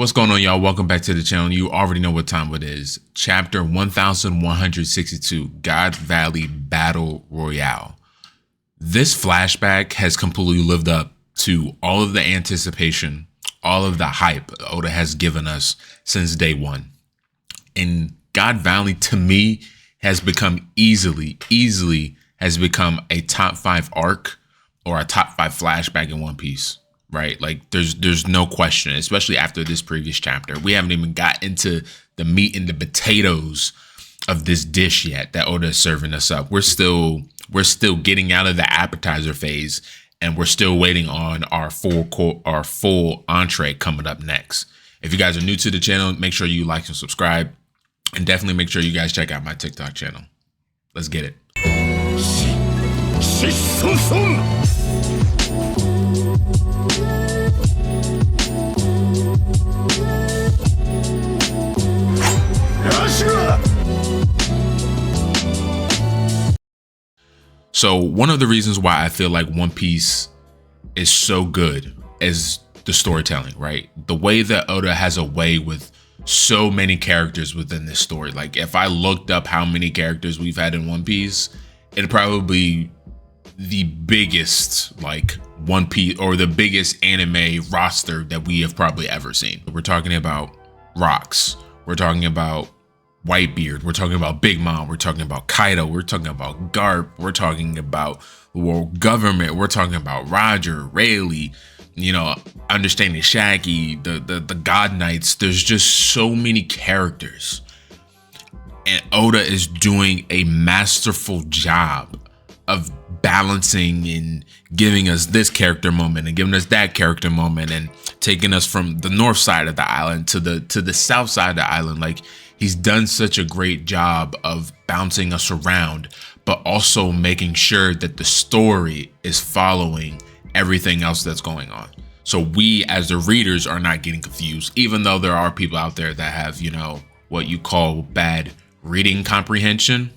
What's going on, y'all? Welcome back to the channel. You already know what time it is. Chapter 1162, God Valley Battle Royale. This flashback has completely lived up to all of the anticipation, all of the hype Oda has given us since day one. And God Valley, to me, has become easily has become a top 5 arc or a top 5 flashback in One Piece. Right? Like there's no question, especially after this previous chapter. We haven't even got into the meat and the potatoes of this dish yet that Oda is serving us up. We're still getting out of the appetizer phase, and we're still waiting on our full entree coming up next. If you guys are new to the channel, make sure you like and subscribe, and definitely make sure you guys check out my TikTok channel. Let's get it. So one of the reasons why I feel like One Piece is so good is the storytelling, right? The way that Oda has a way with so many characters within this story. Like if I looked up how many characters we've had in One Piece, it'd probably be the biggest like One Piece or the biggest anime roster that we have probably ever seen. We're talking about Rocks. We're talking about Whitebeard, we're talking about Big Mom, we're talking about Kaido, we're talking about Garp, we're talking about the world government, we're talking about Roger, Rayleigh, you know, understanding Shaggy, the God Knights. There's just so many characters, and Oda is doing a masterful job of balancing and giving us this character moment and giving us that character moment and taking us from the north side of the island to the south side of the island. Like he's done such a great job of bouncing us around, but also making sure that the story is following everything else that's going on. So we as the readers are not getting confused, even though there are people out there that have, you know, what you call bad reading comprehension,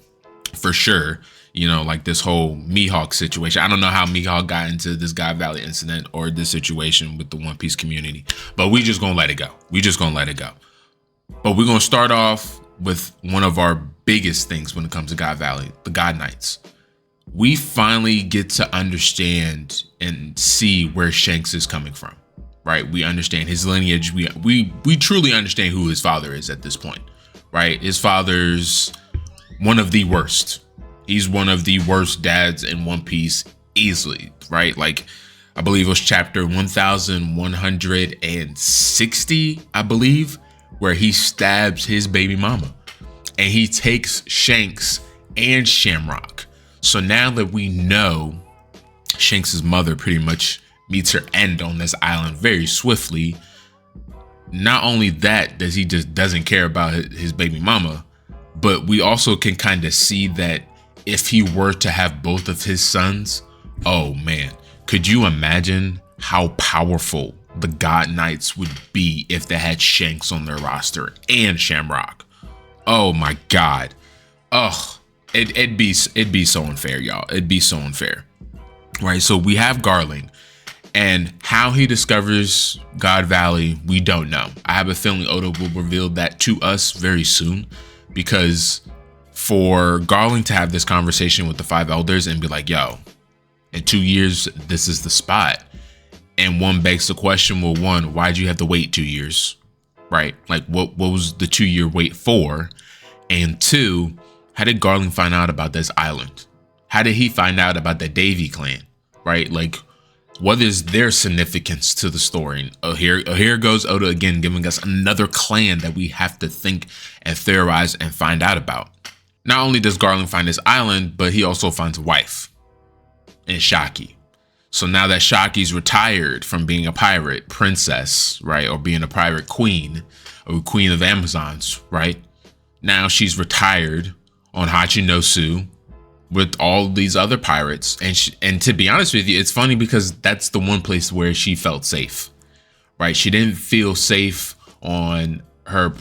for sure. You know, like this whole Mihawk situation. I don't know how Mihawk got into this God Valley incident or this situation with the One Piece community, but we just gonna let it go. We just gonna let it go. But we're gonna start off with one of our biggest things when it comes to God Valley, the God Knights. We finally get to understand and see where Shanks is coming from, right? We understand his lineage. We truly understand who his father is at this point, right? His father's one of the worst. He's one of the worst dads in One Piece easily, right? Like, I believe it was chapter 1160, I believe, where he stabs his baby mama and he takes Shanks and Shamrock. So now that we know Shanks's mother pretty much meets her end on this island very swiftly, not only that does he just doesn't care about his baby mama, but we also can kind of see that if he were to have both of his sons, oh man, could you imagine how powerful the God Knights would be if they had Shanks on their roster and Shamrock? Oh my God. Oh, it'd be so unfair, y'all. It'd be so unfair. Right. So we have Garling, and how he discovers God Valley, we don't know. I have a feeling Oda will reveal that to us very soon, because for Garling to have this conversation with the 5 elders and be like, yo, in 2 years, this is the spot. And one begs the question, well, one, why'd you have to wait 2 years? Right? Like what was the 2-year wait for? And two, how did Garling find out about this island? How did he find out about the Davy clan? Right? Like, what is their significance to the story? Here goes Oda again, giving us another clan that we have to think and theorize and find out about. Not only does Garling find this island, but he also finds a wife in Shaki. So now that Shaki's retired from being a pirate princess, right, or being a pirate queen, or queen of Amazons, right? Now she's retired on Hachinosu with all these other pirates. And to be honest with you, it's funny because that's the one place where she felt safe, right? She didn't feel safe on her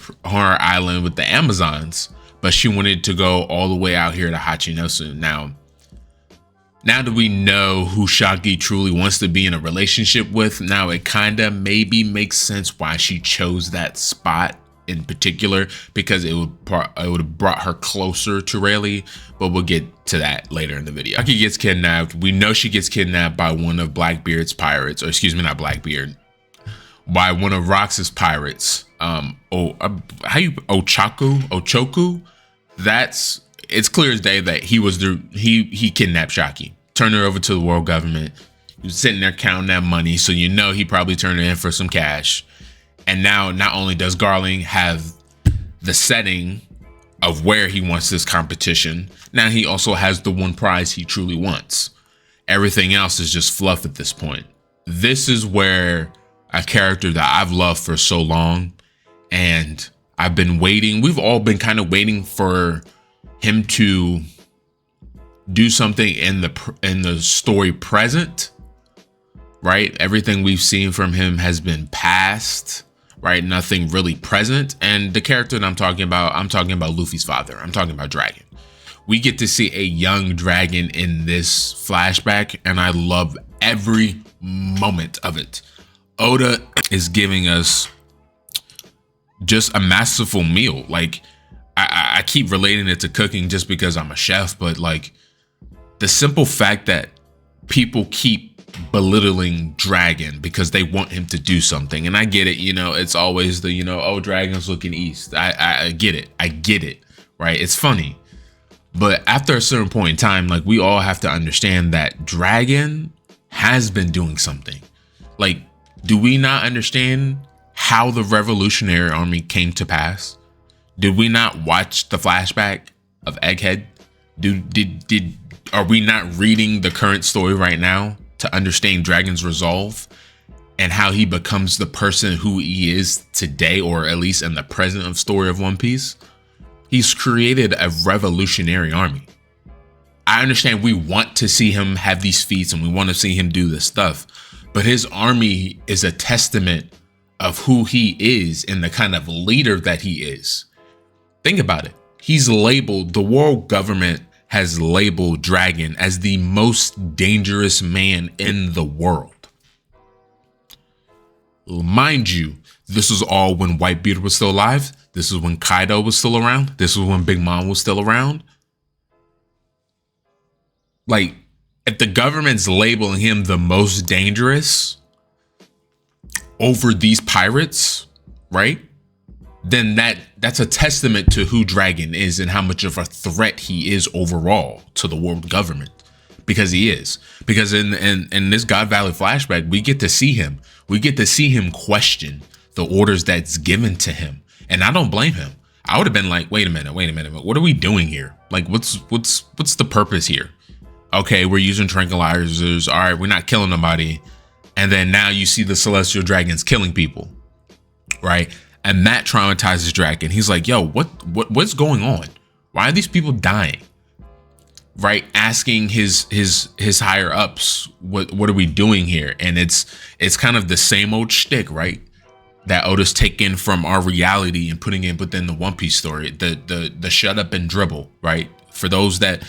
island with the Amazons, but she wanted to go all the way out here to Hachinosu. Now, Now that we know who Shaggy truly wants to be in a relationship with, now it kind of maybe makes sense why she chose that spot in particular, because it would have brought her closer to Rayleigh, but we'll get to that later in the video. Shaggy gets kidnapped. We know she gets kidnapped by one of Blackbeard's pirates, or excuse me, not Blackbeard, by one of Rox's pirates. Ochoku? It's clear as day that he kidnapped Shaggy, turned her over to the world government. He was sitting there counting that money, so you know he probably turned it in for some cash. And now not only does Garling have the setting of where he wants this competition, now he also has the one prize he truly wants. Everything else is just fluff at this point. This is where a character that I've loved for so long, and I've been waiting. We've all been kind of waiting for him to do something in the story present, right? Everything we've seen from him has been past, right? Nothing really present. And the character that I'm talking about Luffy's father. I'm talking about Dragon. We get to see a young Dragon in this flashback, and I love every moment of it. Oda is giving us just a masterful meal. Like, I keep relating it to cooking just because I'm a chef, but like the simple fact that people keep belittling Dragon because they want him to do something. And I get it, you know, it's always the, you know, oh, Dragon's looking east. I get it, right? It's funny. But after a certain point in time, like, we all have to understand that Dragon has been doing something. Like, do we not understand how the Revolutionary Army came to pass? Did we not watch the flashback of Egghead? Are we not reading the current story right now to understand Dragon's resolve and how he becomes the person who he is today, or at least in the present of story of One Piece? He's created a revolutionary army. I understand we want to see him have these feats and we want to see him do this stuff, but his army is a testament of who he is and the kind of leader that he is. Think about it. He's labeled, the world government has labeled Dragon as the most dangerous man in the world. Mind you, this was all when Whitebeard was still alive. This is when Kaido was still around. This is when Big Mom was still around. Like, if the government's labeling him the most dangerous over these pirates, right? Then that's a testament to who Dragon is and how much of a threat he is overall to the world government. Because he is. Because in this God Valley flashback, we get to see him. We get to see him question the orders that's given to him. And I don't blame him. I would have been like, wait a minute. What are we doing here? Like, what's the purpose here? Okay, we're using tranquilizers. All right, we're not killing nobody. And then now you see the celestial dragons killing people, right? And that traumatizes Dragon. He's like, yo, what's going on? Why are these people dying? Right? Asking his higher ups, what are we doing here? And it's kind of the same old shtick, right? That Oda's taken from our reality and putting it within the One Piece story. The shut up and dribble, right? For those that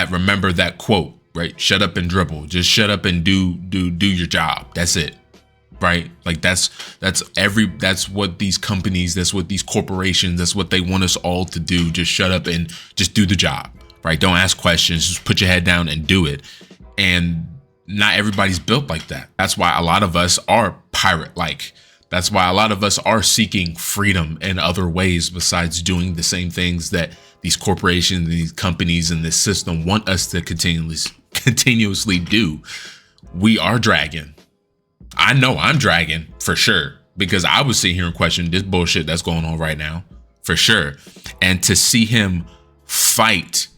remember that quote, right? Shut up and dribble. Just shut up and do your job. That's it. Right? Like that's what these companies, that's what these corporations, that's what they want us all to do. Just shut up and just do the job. Right? Don't ask questions. Just put your head down and do it. And not everybody's built like that. That's why a lot of us are pirate-like. That's why a lot of us are seeking freedom in other ways besides doing the same things that these corporations and these companies and this system want us to continuously do. We are Dragon. I know I'm Dragon for sure, because I was sitting here and questioning this bullshit that's going on right now for sure. And to see him fight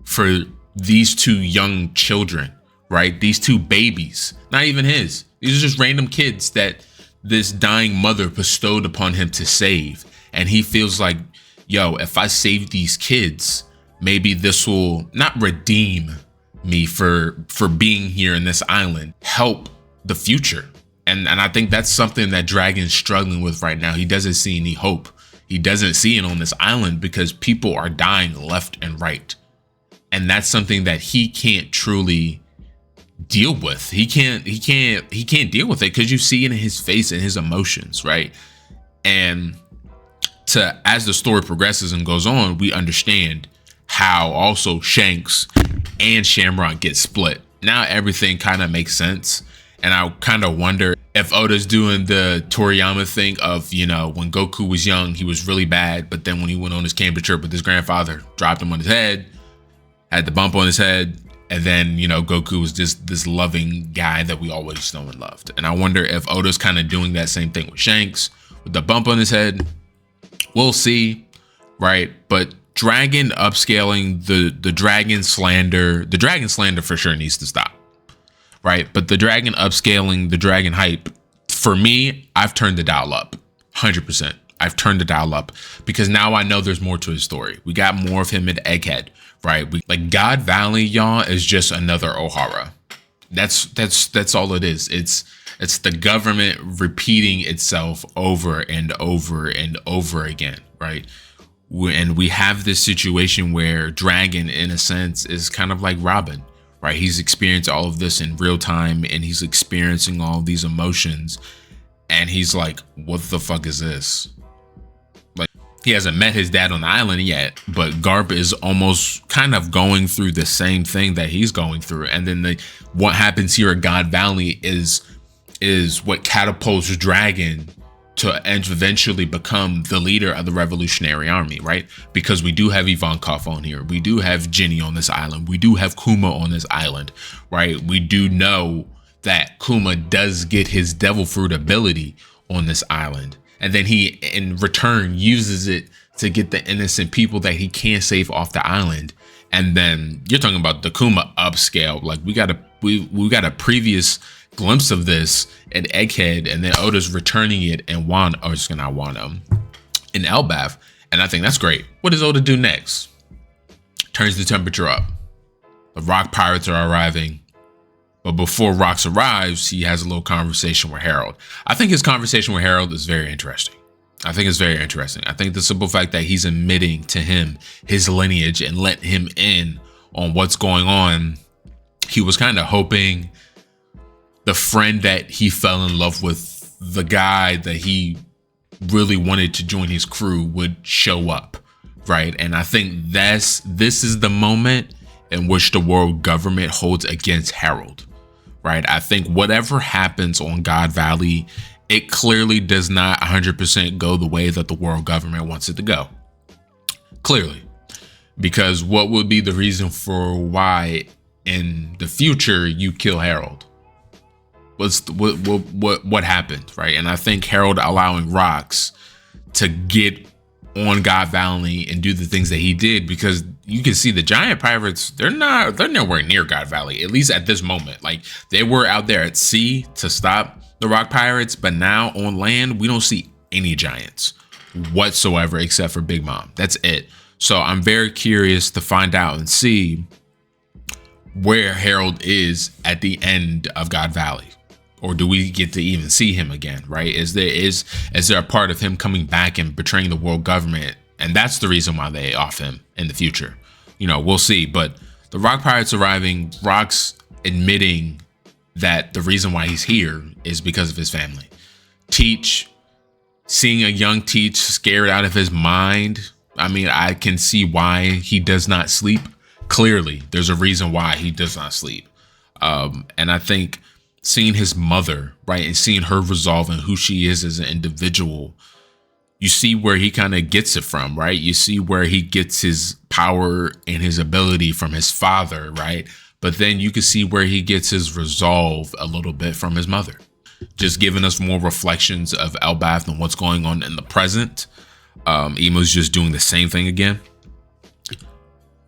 for these two young children, right? These two babies, not even his. These are just random kids that this dying mother bestowed upon him to save. And he feels like, yo, if I save these kids, maybe this will not redeem me for being here in this island, help the future. And I think that's something that Dragon's struggling with right now. He doesn't see any hope. He doesn't see it on this island because people are dying left and right. And that's something that he can't truly deal with. He can't deal with it, because you see it in his face and his emotions, right? And as the story progresses and goes on, we understand how also Shanks and Shamrock get split. Now everything kind of makes sense. And I kind of wonder if Oda's doing the Toriyama thing of, you know, when Goku was young, he was really bad. But then when he went on his camping trip with his grandfather, dropped him on his head, had the bump on his head. And then, you know, Goku was just this loving guy that we always known and loved. And I wonder if Oda's kind of doing that same thing with Shanks with the bump on his head. We'll see, right? But Dragon upscaling, the Dragon slander for sure needs to stop, right? But the Dragon upscaling, the Dragon hype, for me, I've turned the dial up 100%. I've turned the dial up because now I know there's more to his story. We got more of him at Egghead, right? Like God Valley, y'all, is just another Ohara. That's all it is. It's the government repeating itself over and over and over again, right? And we have this situation where Dragon, in a sense, is kind of like Robin, right? He's experienced all of this in real time, and he's experiencing all of these emotions, and he's like, what the fuck is this? Like, he hasn't met his dad on the island yet, but Garp is almost kind of going through the same thing that he's going through. And then what happens here at God Valley is what catapults Dragon to eventually become the leader of the Revolutionary Army, right? Because we do have Ivankov on here. We do have Ginny on this island. We do have Kuma on this island, right? We do know that Kuma does get his devil fruit ability on this island. And then he, in return, uses it to get the innocent people that he can't save off the island. And then you're talking about the Kuma upscale. Like we got a previous glimpse of this at Egghead, and then Oda's returning it in in Elbaph, and I think that's great. What does Oda do next? Turns the temperature up. The rock pirates are arriving, but before Rocks arrives, he has a little conversation with Harold. I think his conversation with Harold is very interesting. I think the simple fact that he's admitting to him his lineage and let him in on what's going on. He was kind of hoping the friend that he fell in love with, the guy that he really wanted to join his crew, would show up, right? And I think this is the moment in which the world government holds against Harold, right? I think whatever happens on God Valley, it clearly does not 100% go the way that the world government wants it to go. Clearly. Because what would be the reason for why in the future you kill Harold? What happened, right? And I think Harold allowing Rocks to get on God Valley and do the things that he did, because you can see the giant pirates, they're nowhere near God Valley, at least at this moment. Like, they were out there at sea to stop the rock pirates, but now on land we don't see any giants whatsoever except for Big Mom. That's it. So I'm very curious to find out and see where Harold is at the end of God Valley. Or do we get to even see him again, right? Is there a part of him coming back and betraying the world government? And that's the reason why they off him in the future. You know, we'll see. But the rock pirates arriving, Rocks admitting that the reason why he's here is because of his family. Teach, seeing a young Teach scared out of his mind. I mean, I can see why he does not sleep. Clearly, there's a reason why he does not sleep. And I think seeing his mother, right, and seeing her resolve and who she is as an individual, you see where he kind of gets it from, right? You see where he gets his power and his ability from his father, right? But then you can see where he gets his resolve a little bit from his mother. Just giving us more reflections of Elbaph and what's going on in the present. Emo's just doing the same thing again.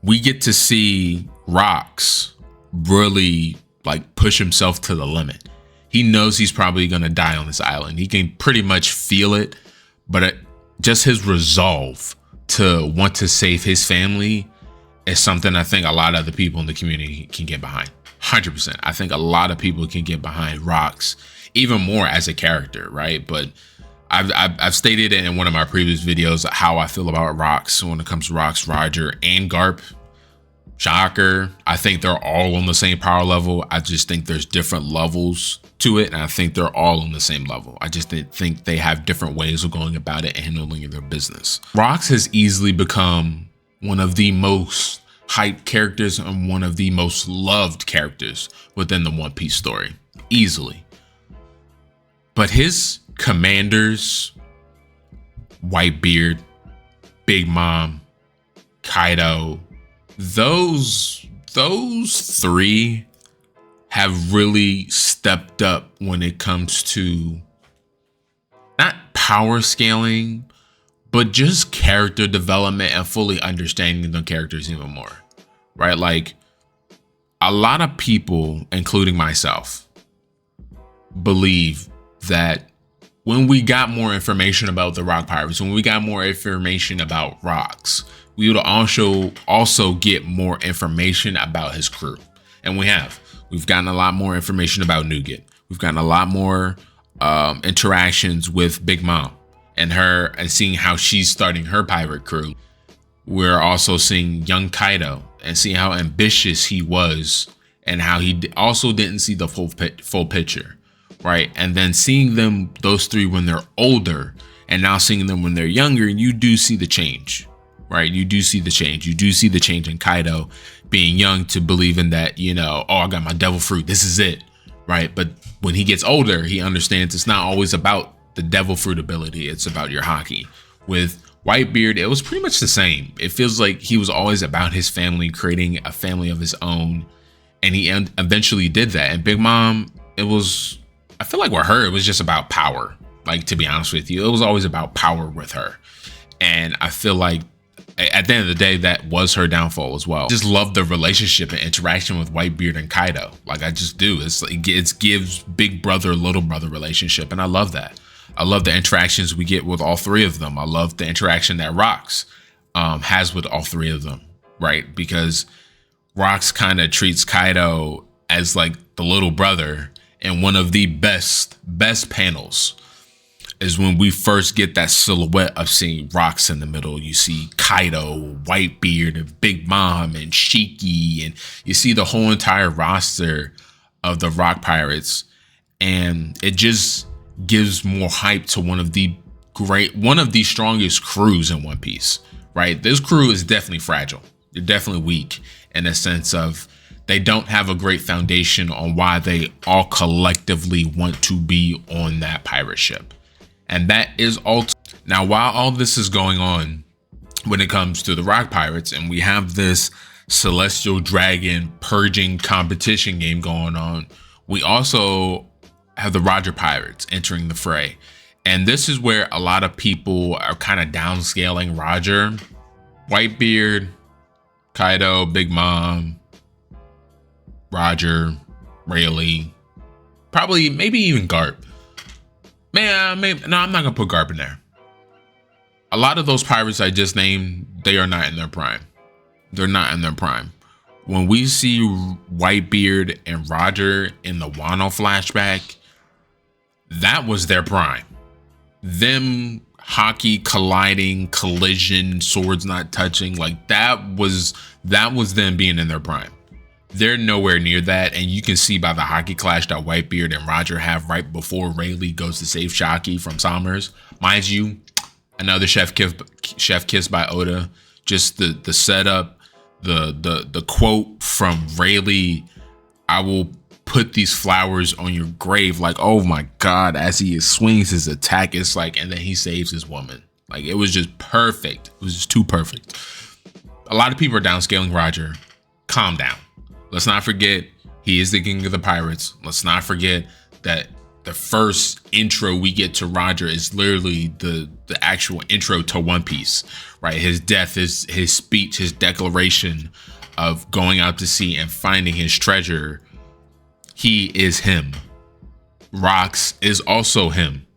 We get to see Rocks really like push himself to the limit. He knows he's probably going to die on this island. He can pretty much feel it, but just his resolve to want to save his family is something I think a lot of the people in the community can get behind. 100%. I think a lot of people can get behind Rocks even more as a character, right? But I've stated it in one of my previous videos how I feel about Rocks when it comes to Rocks, Roger, and Garp. Shocker. I think they're all on the same power level. I just think there's different levels to it, and I think they're all on the same level. I just think they have different ways of going about it and handling their business. Rox has easily become one of the most hyped characters and one of the most loved characters within the One Piece story, easily. But his commanders, Whitebeard, Big Mom, Kaido, those three have really stepped up when it comes to not power scaling, but just character development and fully understanding the characters even more, right? Like, a lot of people, including myself, believe that when we got more information about the Rock Pirates, when we got more information about Rox, we would also get more information about his crew. And we've gotten a lot more information about Nougat. We've gotten a lot more interactions with Big Mom and her, and seeing how she's starting her pirate crew. We're also seeing young Kaido and seeing how ambitious he was and how he also didn't see the full picture, right? And then seeing those three when they're older, and now seeing them when they're younger, you do see the change. Right, you do see the change. You do see the change in Kaido being young to believing that, you know, oh, I got my devil fruit, this is it, right? But when he gets older, he understands it's not always about the devil fruit ability, it's about your haki. With Whitebeard, it was pretty much the same. It feels like he was always about his family, creating a family of his own, and he eventually did that. And Big Mom, I feel like with her, it was just about power. Like, to be honest with you, it was always about power with her. And I feel like at the end of the day, that was her downfall as well. I just love the relationship and interaction with Whitebeard and Kaido. Like, I just do. It gives big brother, little brother relationship. And I love that. I love the interactions we get with all three of them. I love the interaction that Rox has with all three of them, right? Because Rox kind of treats Kaido as like the little brother. And one of the best panels is when we first get that silhouette of seeing Rox in the middle. You see Kaido, Whitebeard, and Big Mom, and Shiki, and you see the whole entire roster of the Rock Pirates, and it just gives more hype to one of the strongest crews in One Piece, right? This crew is definitely fragile. They're definitely weak in a sense of they don't have a great foundation on why they all collectively want to be on that pirate ship. And that is all. Now, while all this is going on when it comes to the Rock Pirates, and we have this Celestial Dragon purging competition game going on, we also have the Roger Pirates entering the fray. And this is where a lot of people are kind of downscaling Roger. Whitebeard, Kaido, Big Mom, Roger, Rayleigh, probably maybe even Garp. No, I'm not gonna put Garp in there. A lot of those pirates I just named, they are not in their prime. They're not in their prime. When we see Whitebeard and Roger in the Wano flashback, that was their prime. Them haki colliding, collision, swords not touching, like that was them being in their prime. They're nowhere near that, and you can see by the haki clash that Whitebeard and Roger have right before Rayleigh goes to save Shaki from Summers. Mind you, another chef kiss by Oda. Just the setup, the quote from Rayleigh, "I will put these flowers on your grave," like, oh my god, as he swings his attack, it's like, and then he saves his woman. Like, it was just perfect. It was just too perfect. A lot of people are downscaling Roger. Calm down. Let's not forget, he is the king of the pirates. Let's not forget that the first intro we get to Roger is literally the actual intro to One Piece, right? His death, his speech, his declaration of going out to sea and finding his treasure. He is him. Rox is also him.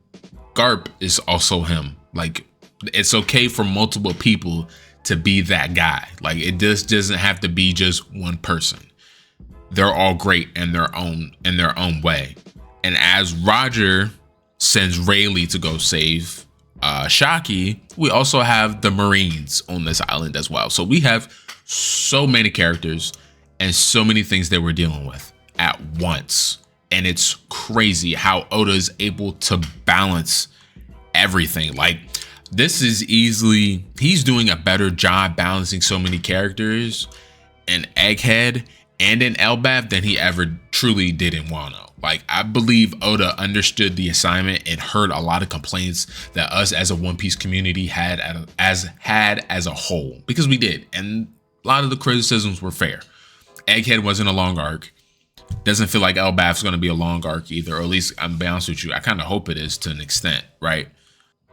Garp is also him. Like, it's okay for multiple people to be that guy. Like, it just doesn't have to be just one person. They're all great in their own way. And as Roger sends Rayleigh to go save Shaki, we also have the Marines on this island as well. So we have so many characters and so many things that we're dealing with at once. And it's crazy how Oda is able to balance everything. Like, this is easily, he's doing a better job balancing so many characters in Egghead and in Elbaph than he ever truly did in Wano. Like, I believe Oda understood the assignment and heard a lot of complaints that us as a One Piece community had as a whole, because we did, and a lot of the criticisms were fair. Egghead wasn't a long arc. Doesn't feel like Elbaph's going to be a long arc either, or at least, I'm be honest with you, I kind of hope it is to an extent, right?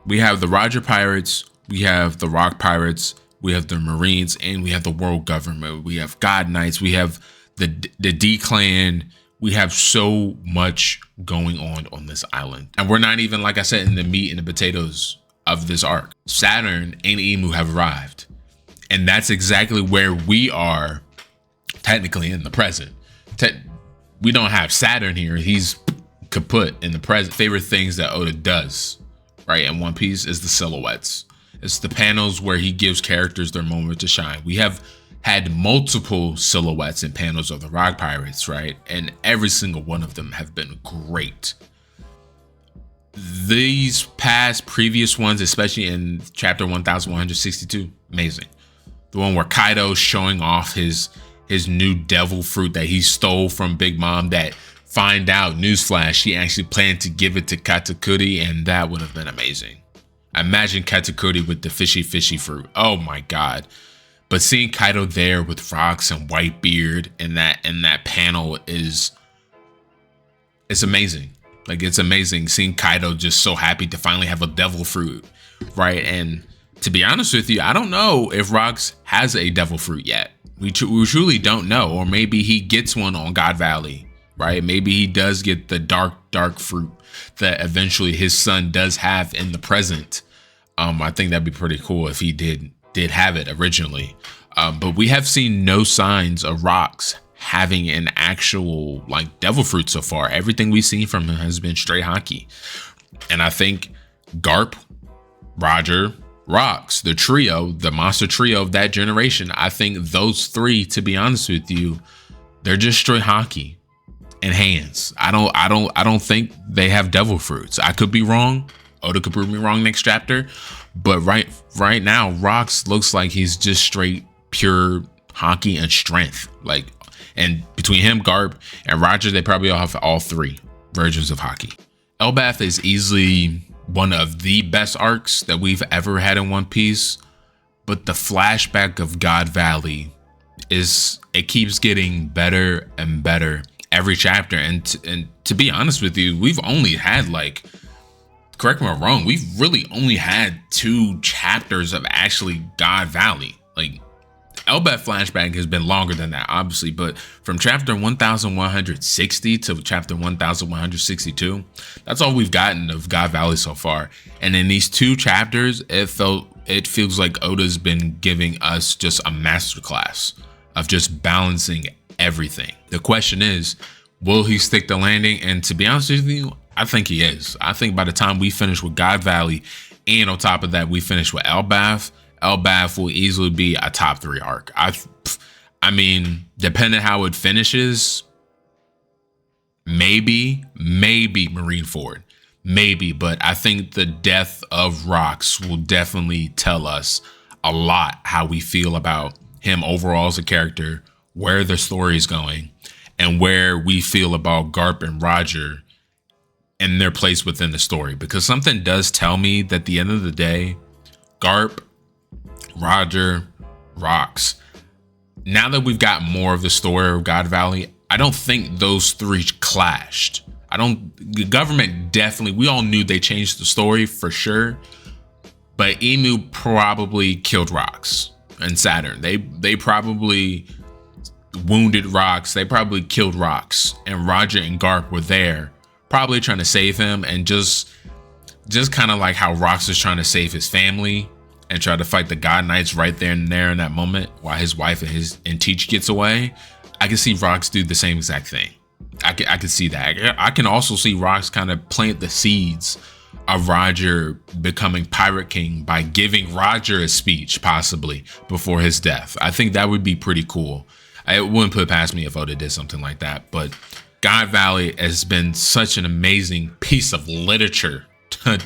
We have the Roger Pirates, we have the Rock Pirates, we have the Marines, and we have the World Government. We have God Knights, we have the D Clan. We have so much going on this island. And we're not even, like I said, in the meat and the potatoes of this arc. Saturn and Imu have arrived. And that's exactly where we are technically in the present. We don't have Saturn here. He's kaput in the present. Favorite things that Oda does, right, in One Piece is the silhouettes. It's the panels where he gives characters their moment to shine. We have had multiple silhouettes and panels of the Rock Pirates, right? And every single one of them have been great. These previous ones, especially in chapter 1162, amazing. The one where Kaido's showing off his new devil fruit that he stole from Big Mom, that find out, newsflash, she actually planned to give it to Katakuri, and that would have been amazing. Imagine Katakuri with the fishy fruit. Oh my God. But seeing Kaido there with rocks and Whitebeard in that panel it's amazing. Like, it's amazing seeing Kaido just so happy to finally have a devil fruit, right? And to be honest with you, I don't know if Rocks has a devil fruit yet. We truly don't know. Or maybe he gets one on God Valley, right? Maybe he does get the dark fruit that eventually his son does have in the present. I think that'd be pretty cool if he did have it originally. But we have seen no signs of Rocks having an actual like devil fruit so far. Everything we've seen from him has been straight hockey. And I think Garp, Roger, Rocks, the trio, the monster trio of that generation, I think those three, to be honest with you, they're just straight hockey and hands. I don't think they have devil fruits. I could be wrong. Oda could prove me wrong next chapter. But right now, Rocks looks like he's just straight pure hockey and strength. Like, and between him, Garp, and Roger, they probably all have all three versions of hockey. Elbaph is easily one of the best arcs that we've ever had in One Piece. But the flashback of God Valley it keeps getting better and better every chapter. And to be honest with you, we've only had like, correct me if I'm wrong, we've really only had 2 chapters of actually God Valley. Like, Elbaph flashback has been longer than that, obviously, but from chapter 1160 to chapter 1162, that's all we've gotten of God Valley so far. And in these 2 chapters, it feels like Oda's been giving us just a masterclass of just balancing everything. The question is, will he stick the landing? And to be honest with you, I think he is. I think by the time we finish with God Valley, and on top of that, we finish with Elbaph will easily be a top 3 arc. I mean, depending how it finishes, maybe Marineford, maybe, but I think the death of Rocks will definitely tell us a lot how we feel about him overall as a character, where the story is going, and where we feel about Garp and Roger and their place within the story. Because something does tell me that at the end of the day, Garp, Roger, Rocks, now that we've got more of the story of God Valley, I don't think those 3 clashed. The government definitely, we all knew they changed the story for sure, but Imu probably killed Rocks and Saturn. They probably wounded Rocks. They probably killed Rocks, and Roger and Garp were there probably trying to save him, and just kind of like how Rocks is trying to save his family and try to fight the God Knights right there and there in that moment while his wife and 𝚃ik gets away. I can see Rocks do the same exact thing. I can see that. I can also see Rocks kind of plant the seeds of Roger becoming Pirate King by giving Roger a speech, possibly before his death. I think that would be pretty cool. It wouldn't put past me if Oda did something like that. But God Valley has been such an amazing piece of literature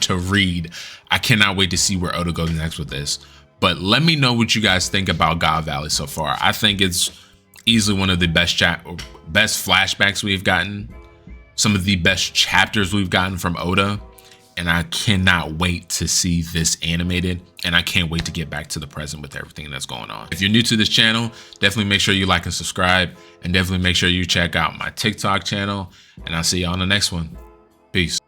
to read. I cannot wait to see where Oda goes next with this. But let me know what you guys think about God Valley so far. I think it's easily one of the best flashbacks we've gotten, some of the best chapters we've gotten from Oda, and I cannot wait to see this animated, and I can't wait to get back to the present with everything that's going on. If you're new to this channel, definitely make sure you like and subscribe, and definitely make sure you check out my TikTok channel, and I'll see you on the next one. Peace.